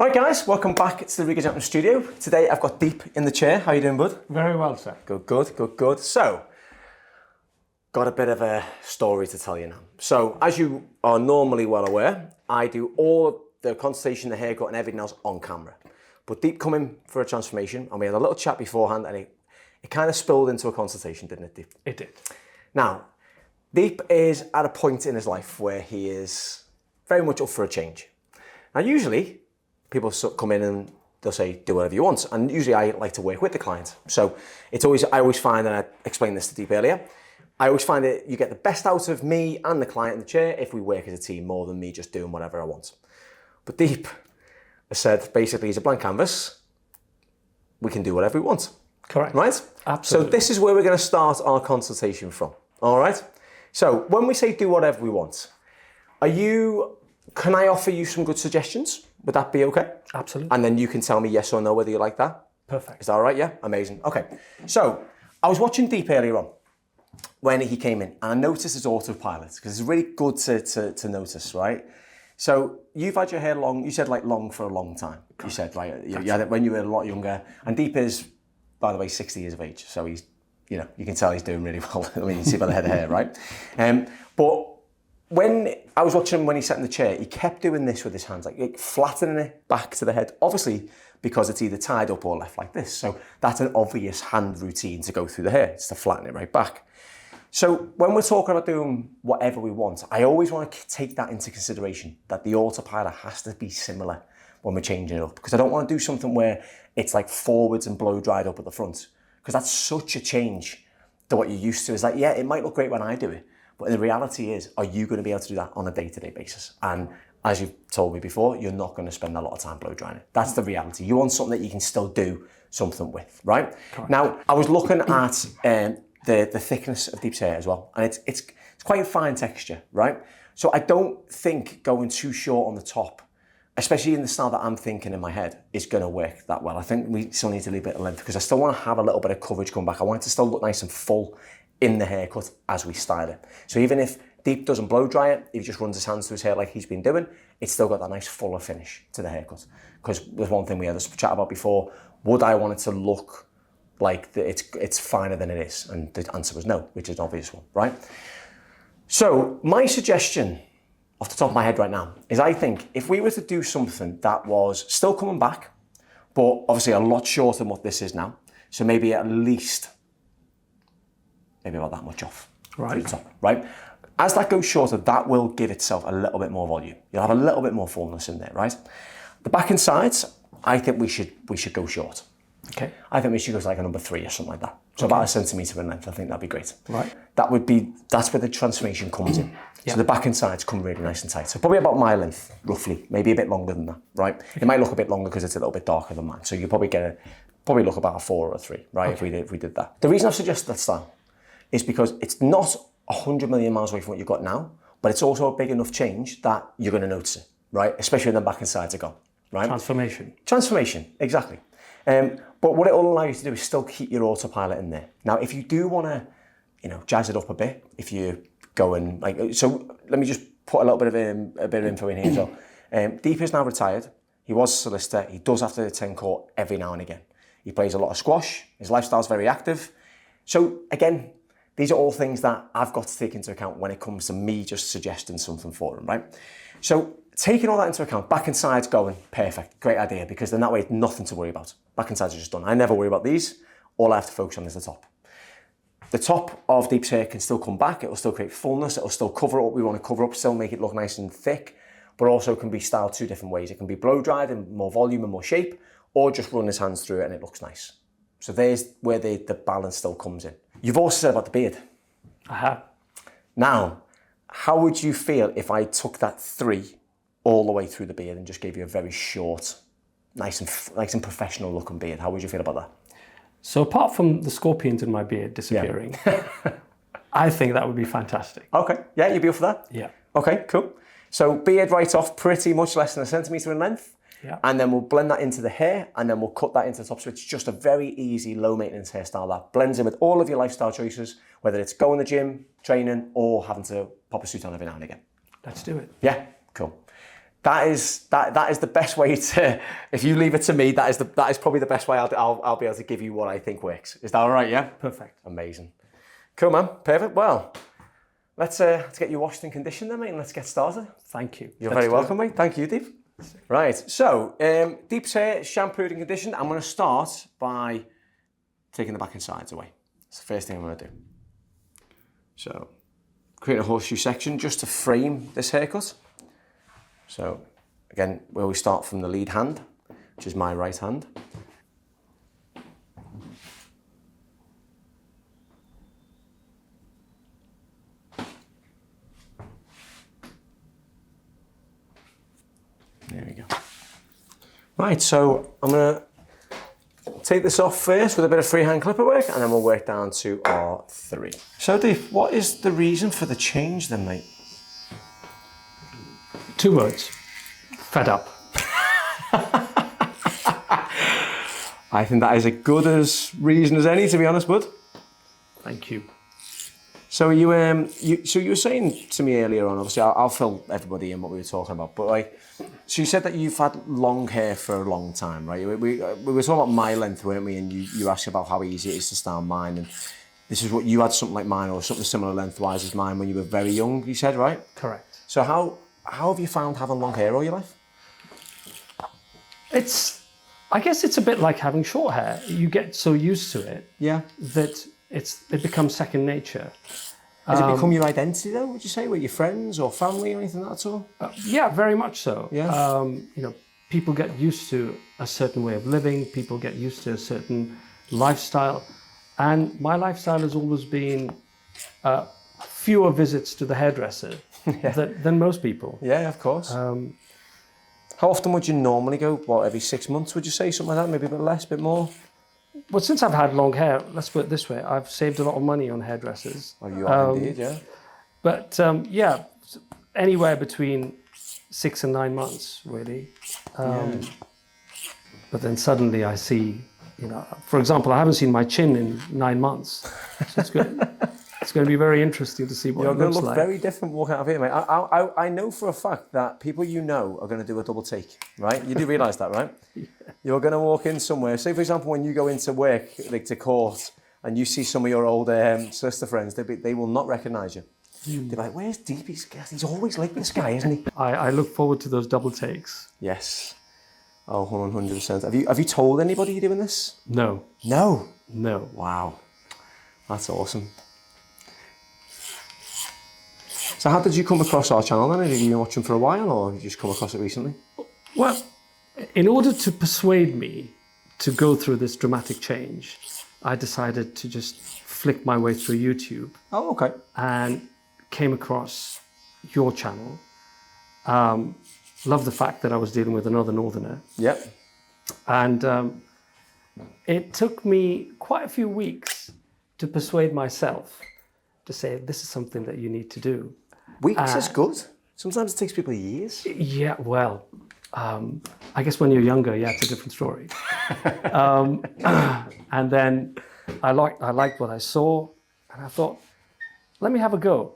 Alright guys, welcome back to the Regal studio. Today I've got Deep in the chair. How you doing, bud? Very well, sir. Good. So, got a bit of a story to tell you now. So, as you are normally well aware, I do all the consultation, the haircut and everything else on camera. But Deep come in for a transformation and we had a little chat beforehand and it kind of spilled into a consultation, didn't it, Deep? It did. Now, Deep is at a point in his life where he is very much up for a change. Now, usually, people come in and they'll say, do whatever you want. And usually I like to work with the client. So I always find, and I explained this to Deep earlier, I always find that you get the best out of me and the client in the chair if we work as a team more than me just doing whatever I want. But Deep has said, basically, he's a blank canvas. We can do whatever we want. Correct. Right? Absolutely. So this is where we're going to start our consultation from. All right? So when we say do whatever we want, can I offer you some good suggestions? Would that be okay? Absolutely. And then you can tell me yes or no whether you like that. Perfect. Is that all right? Yeah? Amazing. Okay. So I was watching Deep earlier on when he came in and I noticed his autopilot because it's really good to notice, right? So you've had your hair long, you said like long for a long time. You said like you had it when you were a lot younger. And Deep is, by the way, 60 years of age. So he's, you can tell he's doing really well. I mean, you see by the head of hair, right? But when I was watching him when he sat in the chair, he kept doing this with his hands, like flattening it back to the head. Obviously, because it's either tied up or left like this. So that's an obvious hand routine to go through the hair. It's to flatten it right back. So when we're talking about doing whatever we want, I always want to take that into consideration, that the autopilot has to be similar when we're changing it up. Because I don't want to do something where it's like forwards and blow dried up at the front. Because that's such a change to what you're used to. It's like, yeah, it might look great when I do it. But the reality is, are you going to be able to do that on a day-to-day basis? And as you've told me before, you're not going to spend a lot of time blow drying it. That's the reality. You want something that you can still do something with, right? Correct. Now, I was looking at the thickness of Deep's hair as well. And it's quite a fine texture, right? So I don't think going too short on the top, especially in the style that I'm thinking in my head, is going to work that well. I think we still need to leave a bit of length because I still want to have a little bit of coverage come back. I want it to still look nice and full in the haircut as we style it. So even if Deep doesn't blow dry it, if he just runs his hands through his hair like he's been doing, it's still got that nice fuller finish to the haircut. Because there's one thing we had a chat about before, would I want it to look like it's finer than it is? And the answer was no, which is an obvious one, right? So my suggestion off the top of my head right now is I think if we were to do something that was still coming back, but obviously a lot shorter than what this is now, so maybe at least about that much off right. The top, right? As that goes shorter, that will give itself a little bit more volume. You'll have a little bit more fullness in there, right? The back and sides, I think we should go short. Okay. I think we should go to like a number 3 or something like that. So about 1 centimetre in length, I think that'd be great. Right. That's where the transformation comes in. Yeah. So the back and sides come really nice and tight. So probably about my length, roughly, maybe a bit longer than that, right? It might look a bit longer because it's a little bit darker than mine. So you probably look about a 4 or a 3, right? Okay. If we did that. The reason I've suggested that style is because it's not 100 million miles away from what you've got now, but it's also a big enough change that you're going to notice it, right? Especially when the back and sides are gone, right? Transformation, exactly. But what it will allow you to do is still keep your autopilot in there. Now, if you do want to, jazz it up a bit, if you go and so let me just put a little bit of info in here as well. Deep is now retired. He was a solicitor. He does have to 10 court every now and again. He plays a lot of squash. His lifestyle's very active. So again, these are all things that I've got to take into account when it comes to me just suggesting something for him, right? So taking all that into account, back and sides going, perfect, great idea, because then that way it's nothing to worry about. Back and sides are just done. I never worry about these. All I have to focus on is the top. The top of Deep's hair can still come back. It'll still create fullness. It'll still cover up what we want to cover up, still make it look nice and thick, but also can be styled 2 different ways. It can be blow dried and more volume and more shape, or just run his hands through it and it looks nice. So there's where the balance still comes in. You've also said about the beard. I have. Now, how would you feel if I took that 3 all the way through the beard and just gave you a very short, nice and professional looking beard? How would you feel about that? So apart from the scorpions in my beard disappearing, I think that would be fantastic. Okay, yeah, you'd be up for that? Yeah. Okay, cool. So beard right off, pretty much less than 1 centimetre in length. Yeah. And then we'll blend that into the hair and then we'll cut that into the top. So it's just a very easy, low maintenance hairstyle that blends in with all of your lifestyle choices, whether it's going to the gym, training, or having to pop a suit on every now and again. Let's do it. Yeah, cool. That is the best way to. If you leave it to me, that is probably the best way I'll be able to give you what I think works. Is that all right? Yeah. Perfect. Amazing. Cool, man. Perfect. Well, let's get you washed and conditioned then, mate, and let's get started. Thank you. You're very welcome, mate. Thank you, Deep. Right. So, Deep's hair shampooed and conditioned. I'm going to start by taking the back and sides away. That's the first thing I'm going to do. So, create a horseshoe section just to frame this haircut. So, again, where we start from the lead hand, which is my right hand. There we go. Right, so I'm going to take this off first with a bit of freehand clipper work, and then we'll work down to R3. So, Dave, what is the reason for the change then, mate? 2 words. Fed up. I think that is as good as reason as any, to be honest, bud. Thank you. So you were saying to me earlier on, obviously I'll fill everybody in what we were talking about, but like, so you said that you've had long hair for a long time, right? We were talking about my length, weren't we? And you asked about how easy it is to style mine, and this is what you had, something like mine or something similar lengthwise as mine when you were very young, you said, right? Correct. So how have you found having long hair all your life? I guess it's a bit like having short hair. You get so used to it, Yeah. that it becomes second nature. Has it become your identity though, would you say, with your friends or family or anything like that at all? Yeah, very much so. Yeah. People get used to a certain way of living, people get used to a certain lifestyle. And my lifestyle has always been fewer visits to the hairdresser than most people. Yeah, of course. How often would you normally go? What, every 6 months, would you say? Something like that? Maybe a bit less, a bit more? Well, since I've had long hair, let's put it this way, I've saved a lot of money on hairdressers. Oh, you have indeed, yeah. But yeah, anywhere between 6 and 9 months, really. But then suddenly I see, for example, I haven't seen my chin in 9 months. So it's good. It's going to be very interesting to see what it looks like. You're going to look very different walking out of here, mate. I know for a fact that people you know are going to do a double take, right? You do realise that, right? Yeah. You're going to walk in somewhere. Say, for example, when you go into work, like to court, and you see some of your old solicitor friends, they will not recognise you. They'll be like, where's Deep? He's always like this guy, isn't he? I look forward to those double takes. Yes. Oh, 100%. Have you told anybody you're doing this? No. No? No. Wow. That's awesome. So how did you come across our channel then? Have you been watching for a while, or have you just come across it recently? Well, in order to persuade me to go through this dramatic change, I decided to just flick my way through YouTube. Oh, okay. And came across your channel. Loved the fact that I was dealing with another Northerner. Yep. And it took me quite a few weeks to persuade myself to say, this is something that you need to do. Weeks is good. Sometimes it takes people years. Yeah, well, I guess when you're younger, yeah, it's a different story. And then I liked what I saw, and I thought, let me have a go.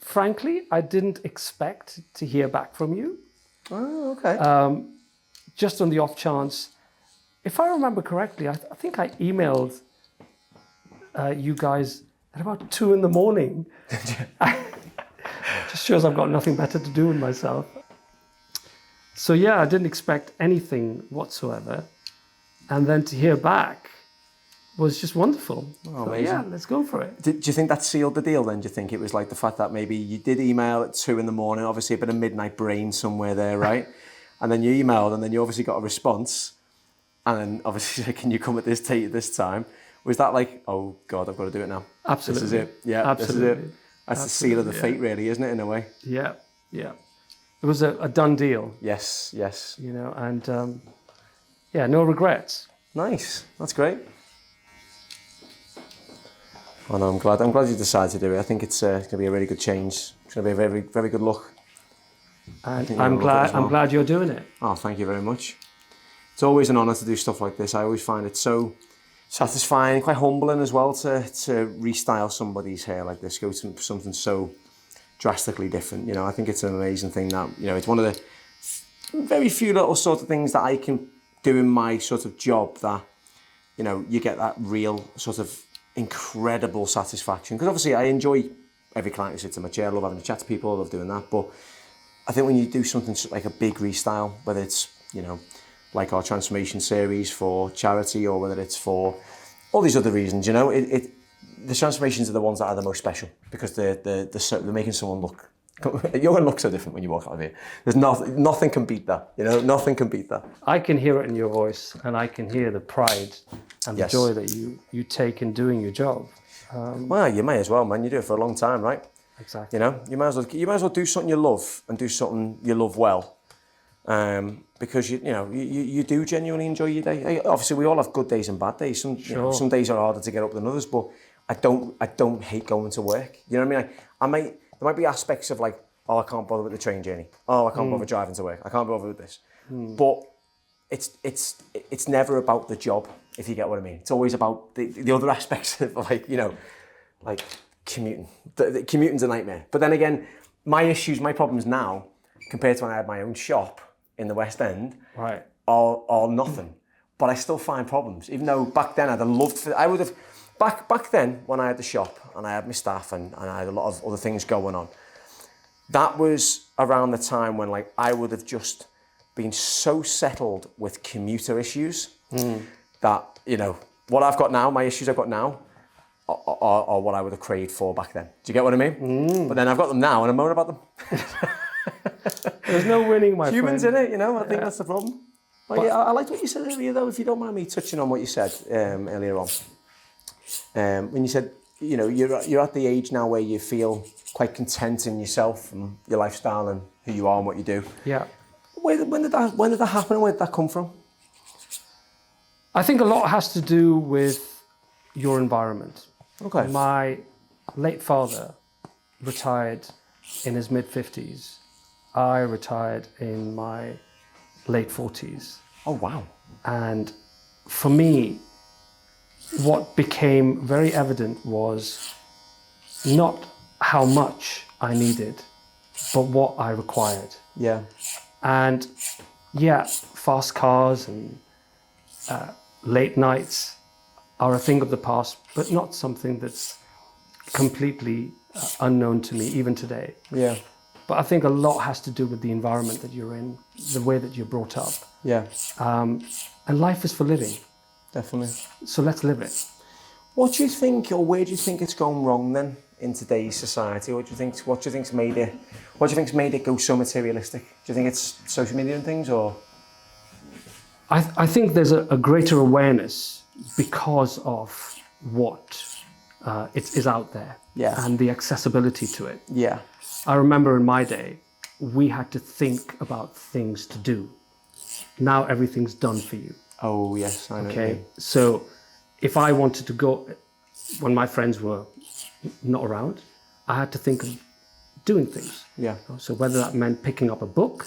Frankly, I didn't expect to hear back from you. Oh, okay. Just on the off chance, if I remember correctly, I think I emailed you guys at about 2 a.m. Just shows I've got nothing better to do with myself. So yeah, I didn't expect anything whatsoever. And then to hear back was just wonderful. Oh, so, amazing. yeah, let's go for it. Do you think that sealed the deal then? Do you think it was like the fact that maybe you did email at 2 a.m, obviously a bit of midnight brain somewhere there, right? And then you emailed, and then you obviously got a response. And then obviously said, can you come at this date at this time? Was that like, oh God, I've got to do it now? Absolutely. This is it. Yeah, absolutely. This is it. That's the seal of the fate, really, isn't it, in a way? Yeah, yeah. It was a done deal. Yes, yes. And yeah, no regrets. Nice. That's great. Oh, no, I'm glad you decided to do it. I think it's going to be a really good change. It's going to be a very, very good look. And I'm glad you're doing it. Oh, thank you very much. It's always an honour to do stuff like this. I always find it so satisfying, quite humbling as well to restyle somebody's hair like this, go to something so drastically different. You know, I think it's an amazing thing that, you know, it's one of the very few little sort of things that I can do in my sort of job that, you know, you get that real sort of incredible satisfaction. Because obviously I enjoy every client who sits in my chair, I love having a chat to people, I love doing that. But I think when you do something like a big restyle, whether it's, you know, like our transformation series for charity or whether it's for all these other reasons, you know, the transformations are the ones that are the most special because they're making someone look, you're going to look so different when you walk out of here. There's nothing can beat that, you know, nothing can beat that. I can hear it in your voice and I can hear the pride and the Yes. joy that you take in doing your job. Well, you may as well, man. You do it for a long time, right? Exactly. You know, you might as well do something you love and do something you love well. Because you do genuinely enjoy your day. Obviously, we all have good days and bad days. You know, some days are harder to get up than others, but I don't hate going to work. You know what I mean? There might be aspects of like, oh, I can't bother with the train journey. Oh, I can't bother driving to work. I can't bother with this. But it's never about the job, if you get what I mean. It's always about the other aspects of like, you know, like commuting. The commuting's a nightmare. But then again, my problems now, compared to when I had my own shop in the West End, Right. are nothing. But I still find problems, even though back then back then when I had the shop and I had my staff and I had a lot of other things going on, that was around the time when like I would have just been so settled with commuter issues that, you know, what I've got now, my issues I've got now are what I would have craved for back then. Do you get what I mean? But then I've got them now and I'm moaning about them. There's no winning, my Humans friend. in it, you know, I think that's the problem. But yeah, I liked what you said earlier though, if you don't mind me touching on what you said earlier on. When you said, you know, you're at the age now where you feel quite content in yourself and your lifestyle and who you are and what you do. Yeah. When did that happen and where did that come from? I think a lot has to do with your environment. Okay. My late father retired in his mid-50s. I retired in my late 40s. Oh, wow. And for me, what became very evident was not how much I needed, but what I required. Yeah. And yeah, fast cars and late nights are a thing of the past, but not something that's completely unknown to me even today. Yeah. But I think a lot has to do with the environment that you're in, the way that you're brought up. Yeah. And life is for living. Definitely. So let's live it. What do you think, or where do you think it's gone wrong then in today's society? What do you think's made it go so materialistic? Do you think it's social media and things, or? I think there's a greater awareness because of what is out there. Yeah. And the accessibility to it. Yeah. I remember in my day, we had to think about things to do. Now everything's done for you. Oh yes, I know. Okay, so if I wanted to go, when my friends were not around, I had to think of doing things. Yeah. So whether that meant picking up a book,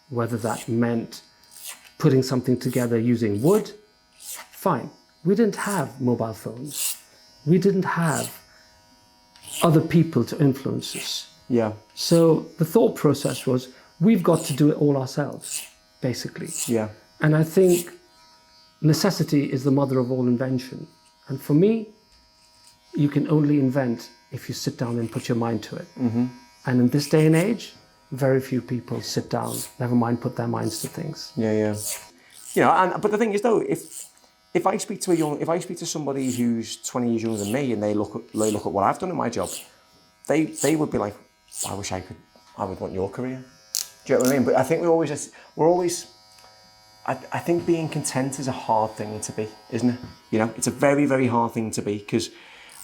whether that meant putting something together using wood, fine. We didn't have mobile phones. We didn't have other people to influence us. Yeah. So the thought process was, we've got to do it all ourselves, basically. Yeah. And I think necessity is the mother of all invention. And for me, you can only invent if you sit down and put your mind to it. Mm-hmm. And in this day and age, very few people sit down, never mind put their minds to things. Yeah, yeah. You know, but the thing is though, if I speak to somebody who's 20 years younger than me and they look at what I've done in my job, they would be like, I wish I would want your career. Do you know what I mean? But I think I think being content is a hard thing to be, isn't it? You know, it's a very, very hard thing to be because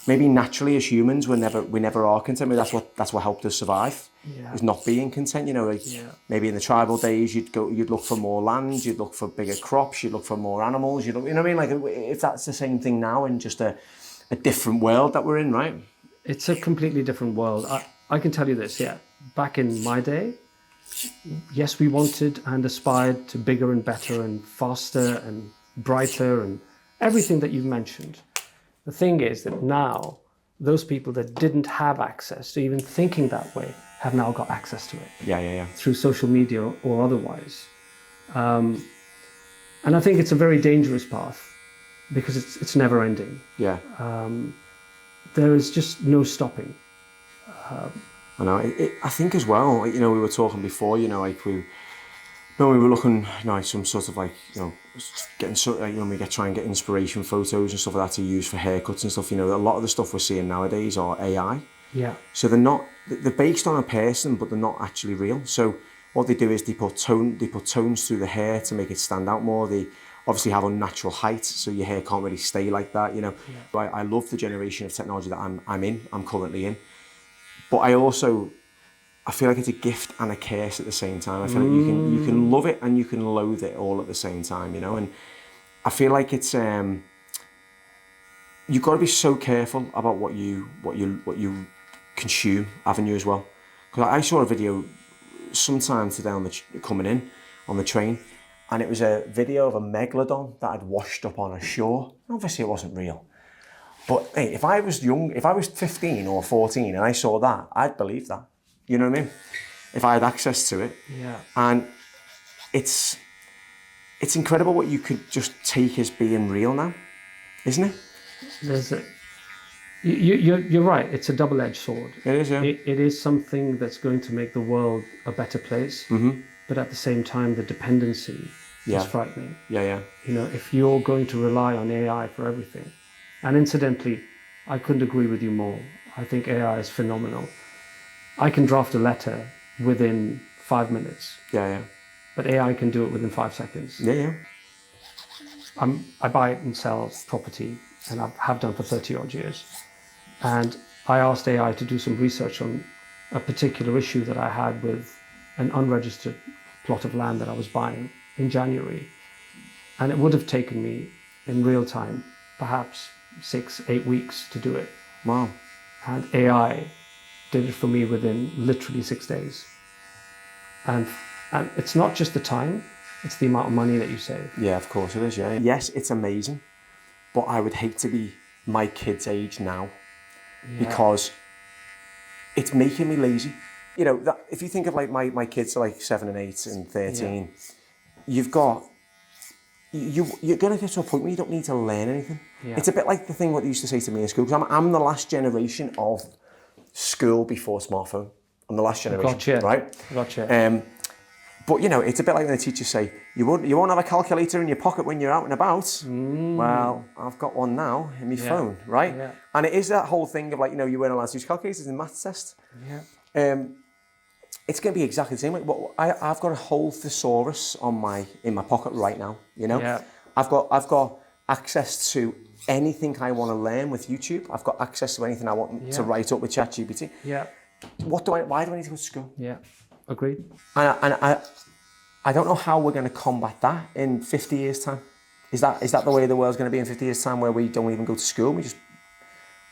maybe naturally as humans we never are content. Maybe that's what helped us survive. Yeah. Is not being content. You know, like maybe in the tribal days you'd look for more land, you'd look for bigger crops, you'd look for more animals. You know what I mean? Like if that's the same thing now in just a different world that we're in, right? It's a completely different world. I can tell you this, yeah. Back in my day, yes, we wanted and aspired to bigger and better and faster and brighter and everything that you've mentioned. The thing is that now those people that didn't have access to even thinking that way have now got access to it. Yeah. Through social media or otherwise. And I think it's a very dangerous path because it's never ending. Yeah. There is just no stopping. I know. I think as well, you know, we were talking before, you know, like we were looking, you know, like some sort of like, you know, getting so, you know, we try and get inspiration photos and stuff like that to use for haircuts and stuff. You know, a lot of the stuff we're seeing nowadays are AI. Yeah. So they're based on a person, but they're not actually real. So what they do is they put tones through the hair to make it stand out more. They obviously have unnatural height, so your hair can't really stay like that, you know. Yeah. I love the generation of technology that I'm currently in. But I feel like it's a gift and a curse at the same time. I feel like you can love it and you can loathe it all at the same time, you know. And I feel like it's you've got to be so careful about what you consume, haven't you, as well? Because I saw a video sometime today coming in on the train, and it was a video of a megalodon that had washed up on a shore. Obviously, it wasn't real. But hey, if I was 15 or 14 and I saw that, I'd believe that. You know what I mean? If I had access to it. Yeah. And it's incredible what you could just take as being real now, isn't it? You're right. It's a double-edged sword. It is, yeah. It is something that's going to make the world a better place. Mm-hmm. But at the same time, the dependency is frightening. Yeah. You know, if you're going to rely on AI for everything, and incidentally, I couldn't agree with you more. I think AI is phenomenal. I can draft a letter within 5 minutes. Yeah. But AI can do it within 5 seconds. Yeah. I buy and sell property, and I have done for 30 odd years. And I asked AI to do some research on a particular issue that I had with an unregistered plot of land that I was buying in January. And it would have taken me in real time, perhaps 6-8 weeks to do it. Wow. And AI did it for me within literally 6 days. And it's not just the time, it's the amount of money that you save. Yeah, of course it is, yeah. Yes, it's amazing, but I would hate to be my kid's age now because it's making me lazy. You know, if you think of like my kids are like 7 and 8 and 13, you're going to get to a point where you don't need to learn anything. Yeah. It's a bit like the thing what they used to say to me in school, because I'm the last generation of school before smartphone. I'm the last generation, gotcha. Right? Gotcha. But you know, it's a bit like when the teachers say, you won't have a calculator in your pocket when you're out and about. Well, I've got one now in my phone, right? Yeah. And it is that whole thing of like, you know, you weren't allowed to use calculators in the maths test. Yeah. It's going to be exactly the same. Like, I've got a whole thesaurus in my pocket right now. You know, I've got access to anything I want to learn with YouTube. I've got access to anything I want to write up with ChatGPT. Yeah. Why do I need to go to school? Yeah. Agreed. And I don't know how we're going to combat that in 50 years' time. Is that the way the world's going to be in 50 years' time, where we don't even go to school? We just,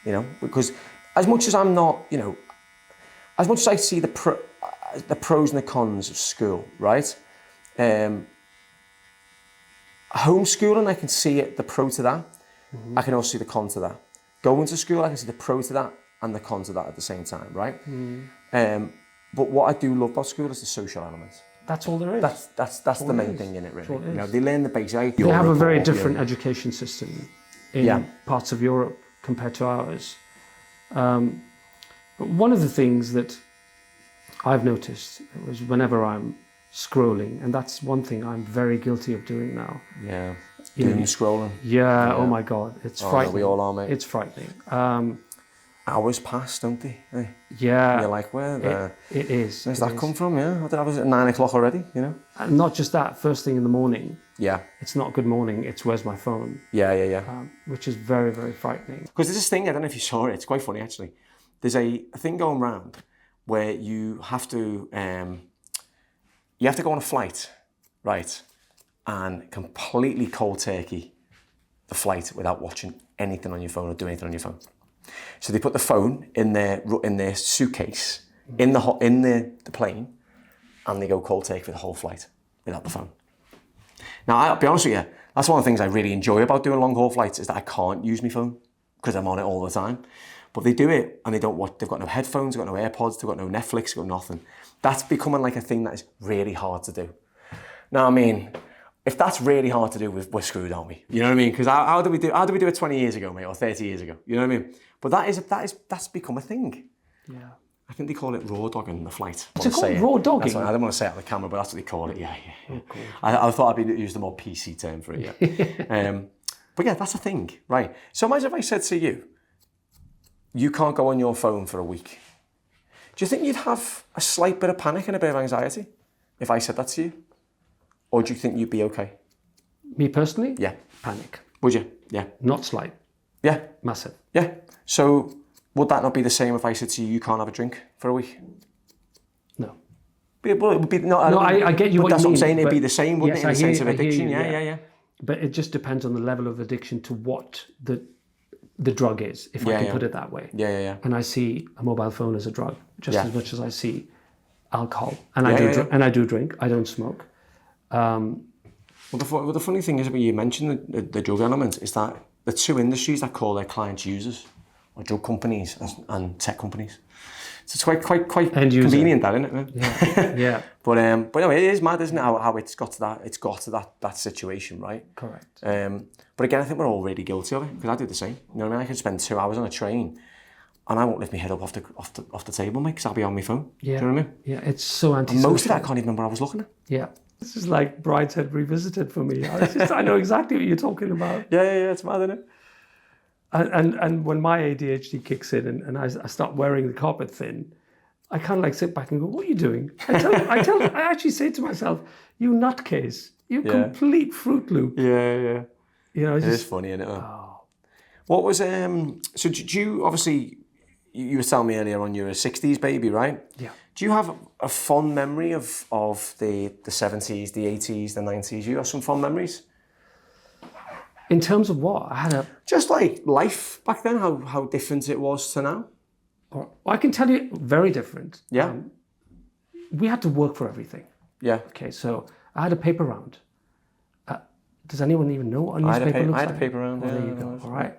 you know, because as much as I'm not, you know, as much as I see the pros and the cons of school, right? Homeschooling, I can see the pro to that. Mm-hmm. I can also see the con to that. Going to school, I can see the pro to that and the con to that at the same time, right? Mm. But what I do love about school is the social element. That's all there is. That's the main thing in it, really. You know, they learn the basics. They have a very different education system in parts of Europe compared to ours. But one of the things that I've noticed was whenever I'm scrolling, and that's one thing I'm very guilty of doing now. Yeah. Doom scrolling. Yeah, oh my God, it's frightening. We all are, mate. It's frightening. Hours pass, don't they? Hey. Yeah. And you're like, where? It is. Where's that come from? Yeah, I was at 9 o'clock already, you know? And not just that, first thing in the morning. Yeah. It's not good morning, it's where's my phone? Yeah. Which is very, very frightening. Because there's this thing, I don't know if you saw it, it's quite funny actually. There's a thing going around where you have to go on a flight, right? And completely cold turkey the flight without watching anything on your phone or doing anything on your phone. So they put the phone in their suitcase in the plane, and they go cold turkey for the whole flight without the phone. Now, I'll be honest with you, that's one of the things I really enjoy about doing long haul flights is that I can't use my phone because I'm on it all the time. But they do it and they don't watch. They've got no headphones, they've got no AirPods, they've got no Netflix, they've got nothing. That's becoming like a thing that is really hard to do. Now, I mean, if that's really hard to do, we're screwed, aren't we? You know what I mean? Because how did we do it 20 years ago, mate, or 30 years ago? You know what I mean? But that's become a thing. Yeah. I think they call it raw dogging the flight. Is it called raw dogging? I don't want to say it on the camera, but that's what they call it. Yeah. Oh, cool. I thought I'd use the more PC term for it. Yeah. But yeah, that's a thing, right? So imagine if I said to you, you can't go on your phone for a week. Do you think you'd have a slight bit of panic and a bit of anxiety if I said that to you? Or do you think you'd be okay? Me personally? Yeah. Panic. Would you? Yeah. Not slight. Yeah. Massive. Yeah. So would that not be the same if I said to you, you can't have a drink for a week? No. Well, it would be No, I get you. But that's what I'm saying. It'd but be the same, wouldn't it, in the sense of addiction? Yeah. But it just depends on the level of addiction to what the drug is, if I can put it that way. Yeah. And I see a mobile phone as a drug just as much as I see alcohol. And I do drink. I don't smoke. Well, the funny thing is, when you mention the drug element, is that the two industries that call their clients users are drug companies and tech companies. So it's quite convenient, that, isn't it? Yeah. But anyway, it is mad, isn't it? How it's got to that. It's got to that situation, right? Correct. But again, I think we're all really guilty of it, because I do the same. You know what I mean? I can spend 2 hours on a train, and I won't lift my head up off the table, mate, because I'll be on my phone. Yeah. Do you know what I mean? Yeah, it's so antisocial. And most of that I can't even remember what I was looking at. Yeah. This is like Brideshead Revisited for me. I know exactly what you're talking about. Yeah, it's mad, isn't it? And when my ADHD kicks in and I start wearing the carpet thin, I kind of like sit back and go, what are you doing? I actually say to myself, you nutcase, you complete Fruit Loop. Yeah. You know, it is funny, isn't it? Oh. What was, so do you, obviously, you were telling me earlier on you're a 60s baby, right? Yeah. Do you have a fond memory of the 70s, the 80s, the 90s? You have some fond memories? In terms of what? Just like life back then, how different it was to now? I can tell you, very different. Yeah. We had to work for everything. Yeah. Okay, so I had a paper round. Does anyone even know what a newspaper looks like? I had a paper round. There you go. All right.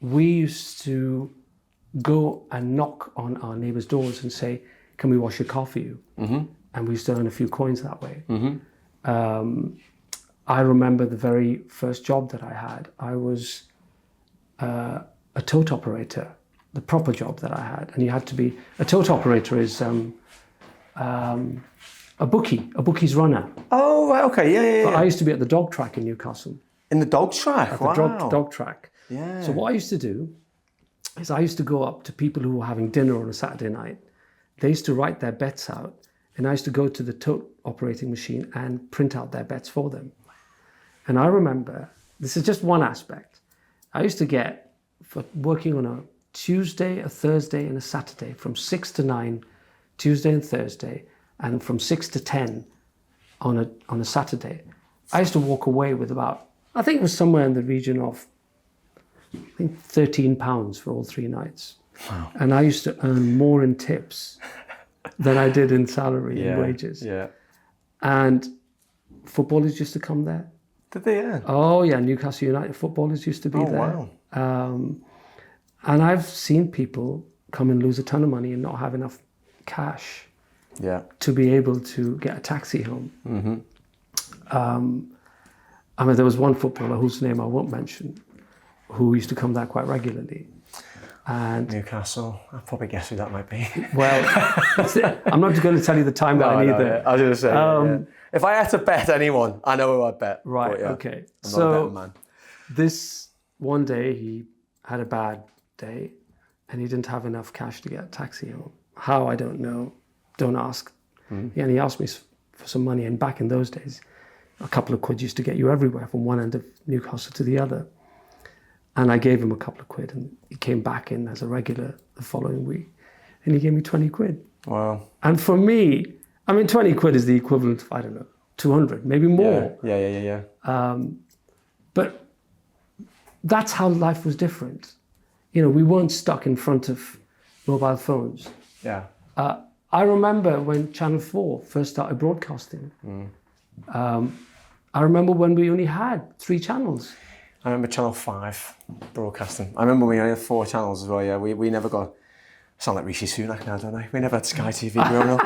We used to go and knock on our neighbours' doors and say, can we wash your car for you? Mm-hmm. And we used to earn a few coins that way. Mm-hmm. I remember the very first job that I had. I was a tote operator, the proper job that I had. And you had to be, a tote operator is a bookie's runner. Oh, right, okay, yeah. But I used to be at the dog track in Newcastle. In the dog track? At the dog track. Yeah. So what I used to do is I used to go up to people who were having dinner on a Saturday night. They used to write their bets out, and I used to go to the tote operating machine and print out their bets for them. And I remember, this is just one aspect, I used to get, for working on a Tuesday, a Thursday, and a Saturday, from 6 to 9, Tuesday and Thursday, and from 6 to 10 on a Saturday, I used to walk away with about, I think it was somewhere in the region of, I think £13 for all 3 nights. Wow. And I used to earn more in tips than I did in salary and wages. Yeah. And footballers used to come there. Did they? Yeah. Oh yeah, Newcastle United footballers used to be there. Wow. And I've seen people come and lose a ton of money and not have enough cash to be able to get a taxi home. Mm-hmm. I mean, there was one footballer whose name I won't mention, who used to come there quite regularly. And Newcastle, I'll probably guess who that might be. Well, I'm not going to tell you the timeline either. I was going to say, if I had to bet anyone, I know who I'd bet. Right, okay. I'm not a betting man. This one day, he had a bad day and he didn't have enough cash to get a taxi home. How, I don't know. Don't ask. Mm-hmm. And he asked me for some money. And back in those days, a couple of quid used to get you everywhere from one end of Newcastle to the other. And I gave him a couple of quid and he came back in as a regular the following week and he gave me 20 quid. Wow. And for me, I mean, 20 quid is the equivalent of, I don't know, 200, maybe more. Yeah. But that's how life was different. You know, we weren't stuck in front of mobile phones. Yeah. I remember when Channel 4 first started broadcasting. I remember when we only had 3 channels. I remember Channel 5 broadcasting. I remember we only had 4 channels as well, yeah. We never got... I sound like Rishi Sunak now, don't I? We never had Sky TV growing up.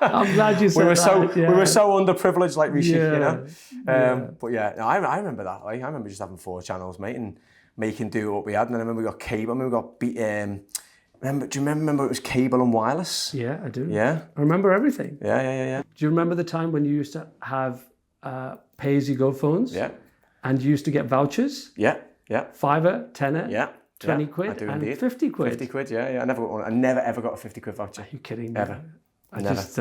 I'm glad you said that. We were so underprivileged like Rishi, Yeah. you know? Yeah. But yeah, no, I remember that. Like, I remember just having 4 channels, mate, and making do what we had. And then I remember we got cable. I remember we got... do you remember it was cable and wireless? Yeah, I do. Yeah? I remember everything. Yeah. Do you remember the time when you used to have pay-as-you-go phones? Yeah. And you used to get vouchers? Yeah. Fiver, tenner, Yeah. 20 I quid, do and indeed. 50 quid. 50 quid, yeah. I never got one. I never ever got a 50 quid voucher. Are you kidding me? Ever. I Never. just,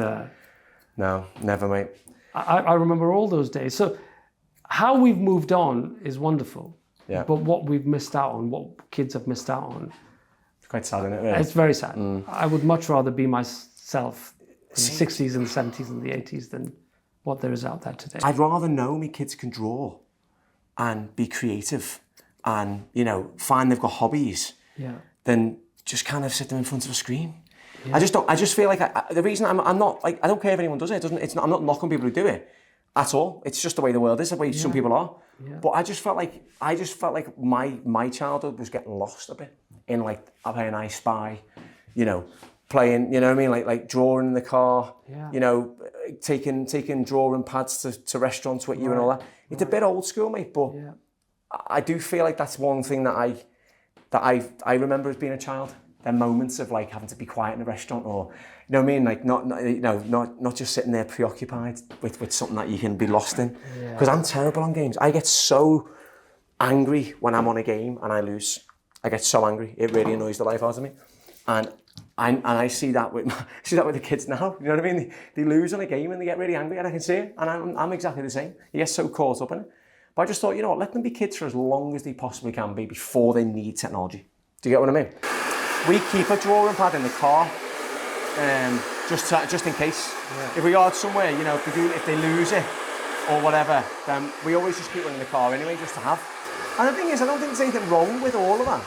No, never, mate. I remember all those days. So how we've moved on is wonderful. Yeah. But what we've missed out on, what kids have missed out on, It's quite sad, isn't it, really? it's very sad. I would much rather be myself in the 60s and the 70s and the 80s than what there is out there today. I'd rather know my kids can draw and be creative and, you know, find they've got hobbies Yeah. than just kind of sit them in front of a screen. Yeah. I just feel like the reason I'm not, like, I don't care if anyone does it. I'm not knocking people who do it at all. It's just the way the world is, the way some people are. Yeah. But I just felt like my childhood was getting lost a bit in, like, playing I Spy, you know, playing, you know what I mean, like drawing in the car, you know, taking drawing pads to restaurants with you and all that. It's a bit old school, mate, but I do feel like that's one thing that I remember as being a child. There moments of, like, having to be quiet in a restaurant, or, you know what I mean, like not just sitting there preoccupied with something that you can be lost in. Because I'm terrible on games. I get so angry when I'm on a game and I lose. I get so angry. It really annoys the life out of me. And I see that with the kids now. You know what I mean? They lose on a game and they get really angry, and I can see it. And I'm exactly the same. You get so caught up in it. But I just thought, you know what? Let them be kids for as long as they possibly can be before they need technology. Do you get what I mean? We keep a drawing pad in the car, just in case. Yeah. If we are somewhere, you know, if they lose it or whatever, then we always just keep one in the car anyway, just to have. And the thing is, I don't think there's anything wrong with all of that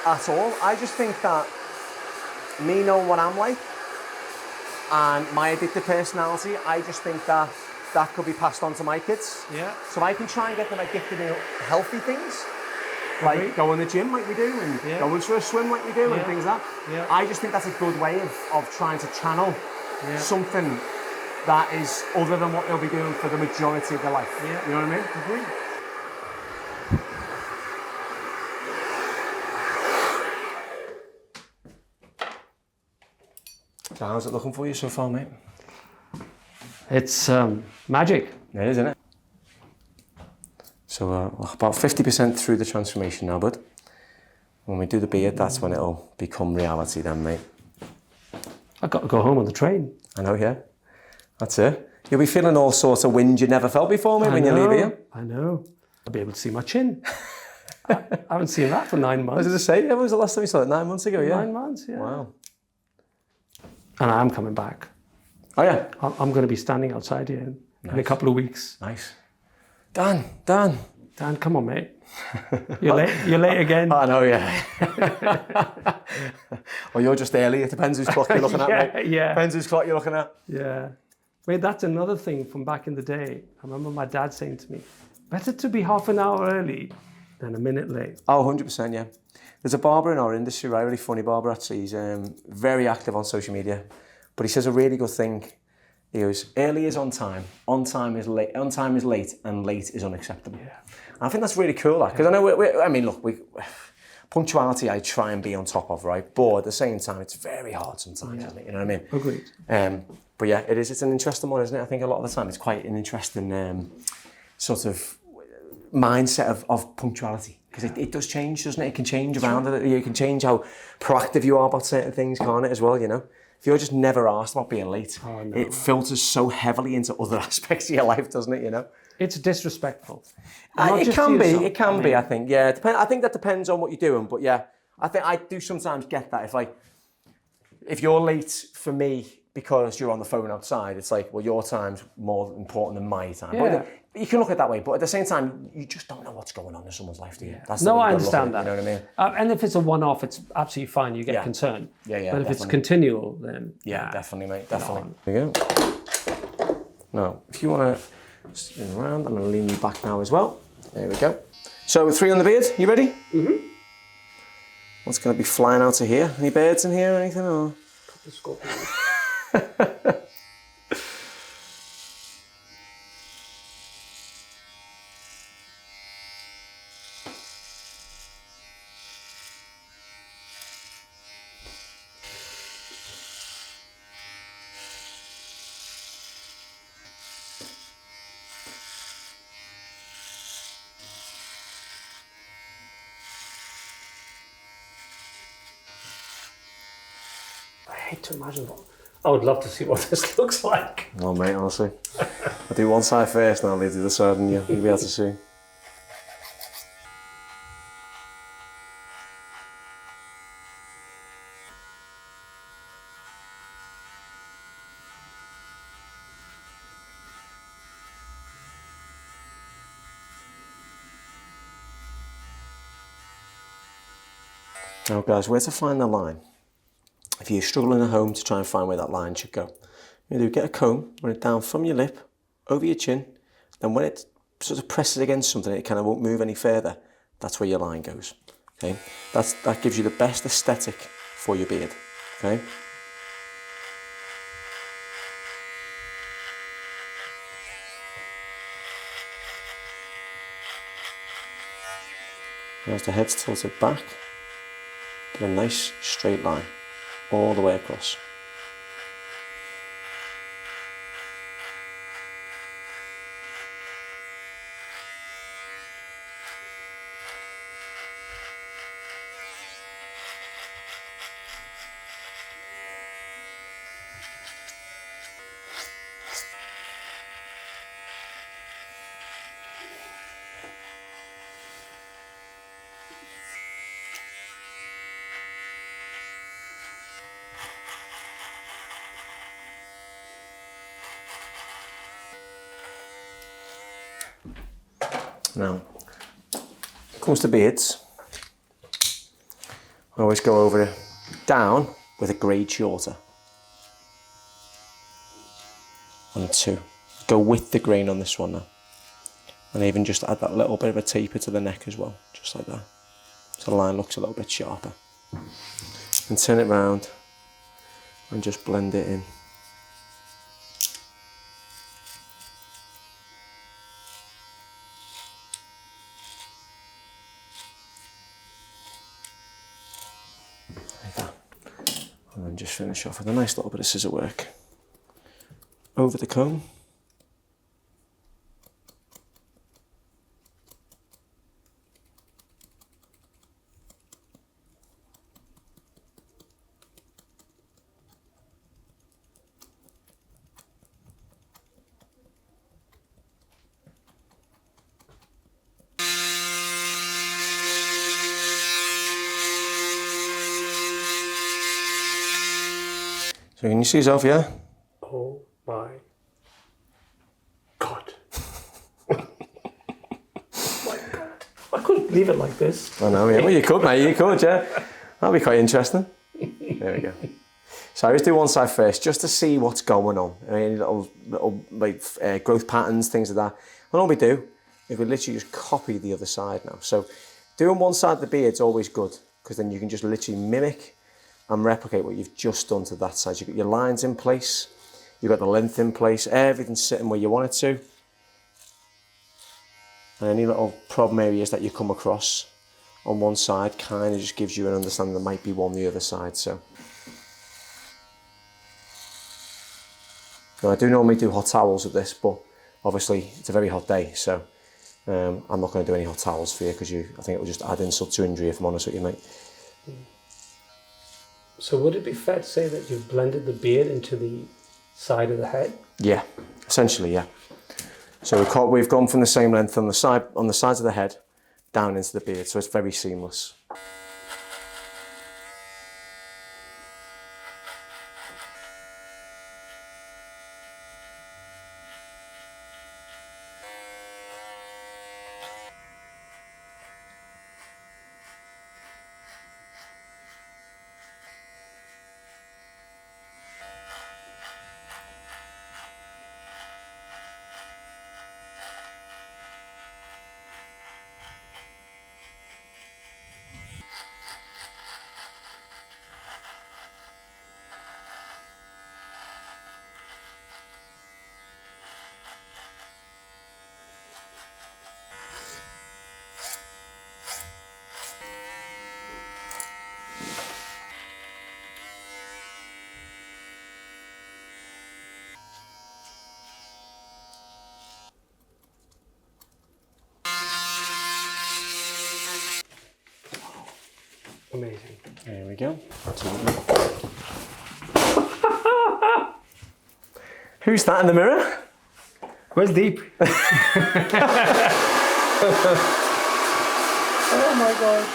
at all. I just think that me knowing what I'm like and my addictive personality, I just think that could be passed on to my kids. Yeah. So I can try and get them addicted in healthy things, like going to the gym like we do, and going for a swim like we do, and things like that. Yeah. I just think that's a good way of trying to channel something that is other than what they'll be doing for the majority of their life. Yeah. You know what I mean? Agree. So how's it looking for you so far, mate? It's magic. It is, isn't it? So about 50% through the transformation now, bud. When we do the beard, that's when it'll become reality then, mate. I've got to go home on the train. I know, yeah. That's it. You'll be feeling all sorts of wind you never felt before, mate, when you leave here. I know. I'll be able to see my chin. I haven't seen that for 9 months. What did I say? When was the last time you saw it? 9 months ago, yeah? 9 months, yeah. Wow. And I am coming back. Oh, yeah? I'm going to be standing outside here in a couple of weeks. Nice. Dan, come on, mate. You're late again. I know, yeah. Well, you're just early. It depends whose clock you're looking at, mate. Yeah. Depends whose clock you're looking at. Yeah. Wait, that's another thing from back in the day. I remember my dad saying to me, better to be half an hour early than a minute late. Oh, 100%, yeah. There's a barber in our industry, right? A really funny barber, actually. He's very active on social media. But he says a really good thing. He goes, early is on time is late, and late is unacceptable. Yeah. And I think that's really cool, because I know, punctuality I try and be on top of, right? But at the same time, it's very hard sometimes, isn't it? You know what I mean? Agreed. But yeah, it is. It's an interesting one, isn't it? I think a lot of the time it's quite an interesting sort of mindset of punctuality. Because it does change, doesn't it? It can change around it. You can change how proactive you are about certain things, can't it, as well, you know? If you're just never asked about being late, it filters so heavily into other aspects of your life, doesn't it, you know? It's disrespectful. It can be, I think. Yeah, I think that depends on what you're doing. But yeah, I think I do sometimes get that. If you're late for me because you're on the phone outside, it's like, well, your time's more important than my time. Yeah. But you can look at it that way, but at the same time, you just don't know what's going on in someone's life, do you? Yeah. That's I understand that. You know what I mean? And if it's a one-off, it's absolutely fine. You get concerned. Yeah, but if it's continual, then... Yeah, definitely, mate, definitely. There you go. Now, if you want to spin around, I'm going to lean you back now as well. There we go. So 3 on the beard, you ready? Mm-hmm. What's going to be flying out of here? Any birds in here or anything? Or? The scorpion. I hate to imagine what. I would love to see what this looks like. Oh mate, honestly. I'll do one side first and I'll leave the other side and you'll be able to see. Now guys, where to find the line? If you're struggling at home to try and find where that line should go, you do get a comb, run it down from your lip, over your chin, then when it sort of presses against something, it kind of won't move any further. That's where your line goes. Okay, that gives you the best aesthetic for your beard. Okay. As the head's tilted back, get a nice straight line all the way across. Now, when it comes to beards, I always go over it down with a grade shorter. 1 and 2. Go with the grain on this one now. And even just add that little bit of a taper to the neck as well, just like that. So the line looks a little bit sharper. And turn it round and just blend it in. Like that. And then just finish off with a nice little bit of scissor work over the comb. So can you see yourself, yeah? Oh my God. My God. I couldn't leave it like this. I know, yeah. Well, you could, mate. You could, yeah. That'd be quite interesting. There we go. So I always do one side first, just to see what's going on. Any little like growth patterns, things like that. And all we do is we literally just copy the other side now. So doing one side of the beard's always good, because then you can just literally mimic and replicate what you've just done to that side. You've got your lines in place, you've got the length in place, everything's sitting where you want it to. And any little problem areas that you come across on one side kind of just gives you an understanding there might be one on the other side. So now, I do normally do hot towels with this, but obviously it's a very hot day, so I'm not going to do any hot towels for you, because I think it will just add insult to injury, if I'm honest with you, mate. So would it be fair to say that you've blended the beard into the side of the head? Yeah, essentially, yeah. So we've gone from the same length on the sides of the head down into the beard, so it's very seamless. Amazing. There we go. Who's that in the mirror? Where's Deep? Oh my God.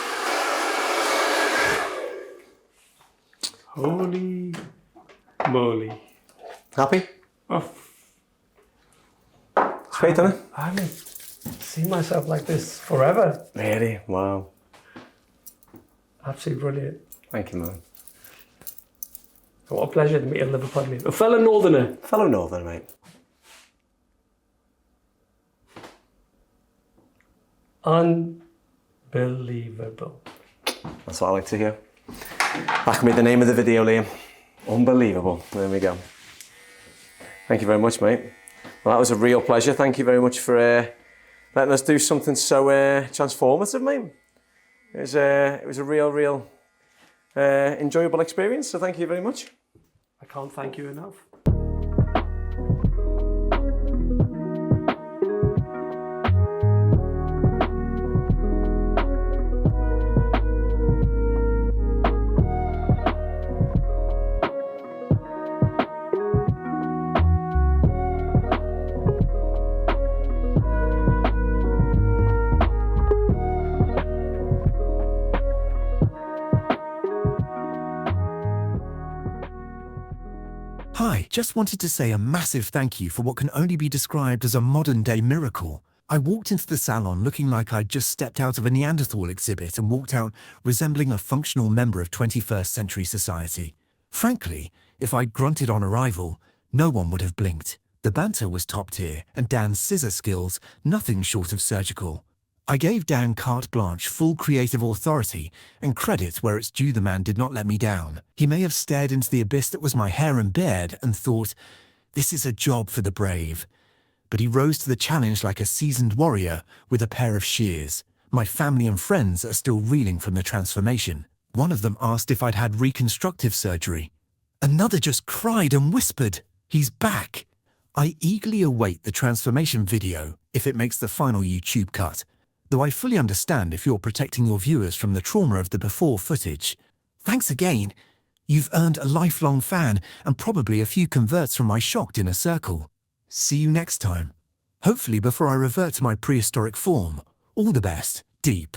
Holy moly. Happy? Oh, It's great, isn't it? I haven't seen myself like this forever. Really? Wow. Absolutely brilliant. Thank you, man. What a pleasure to meet a Liverpudlian. A fellow Northerner. Fellow Northern, mate. Unbelievable. That's what I like to hear. That can be the name of the video, Liam. Unbelievable. There we go. Thank you very much, mate. Well, that was a real pleasure. Thank you very much for letting us do something so transformative, mate. It was a real enjoyable experience, so thank you very much. I can't thank you enough. Hi, just wanted to say a massive thank you for what can only be described as a modern-day miracle. I walked into the salon looking like I'd just stepped out of a Neanderthal exhibit and walked out resembling a functional member of 21st century society. Frankly, if I'd grunted on arrival, no one would have blinked. The banter was top tier, and Dan's scissor skills nothing short of surgical. I gave Dan carte blanche, full creative authority, and credit where it's due. The man did not let me down. He may have stared into the abyss that was my hair and beard and thought, this is a job for the brave. But he rose to the challenge like a seasoned warrior with a pair of shears. My family and friends are still reeling from the transformation. One of them asked if I'd had reconstructive surgery. Another just cried and whispered, he's back. I eagerly await the transformation video if it makes the final YouTube cut. Though I fully understand if you're protecting your viewers from the trauma of the before footage. Thanks again. You've earned a lifelong fan and probably a few converts from my shocked inner circle. See you next time. Hopefully before I revert to my prehistoric form. All the best, Deep.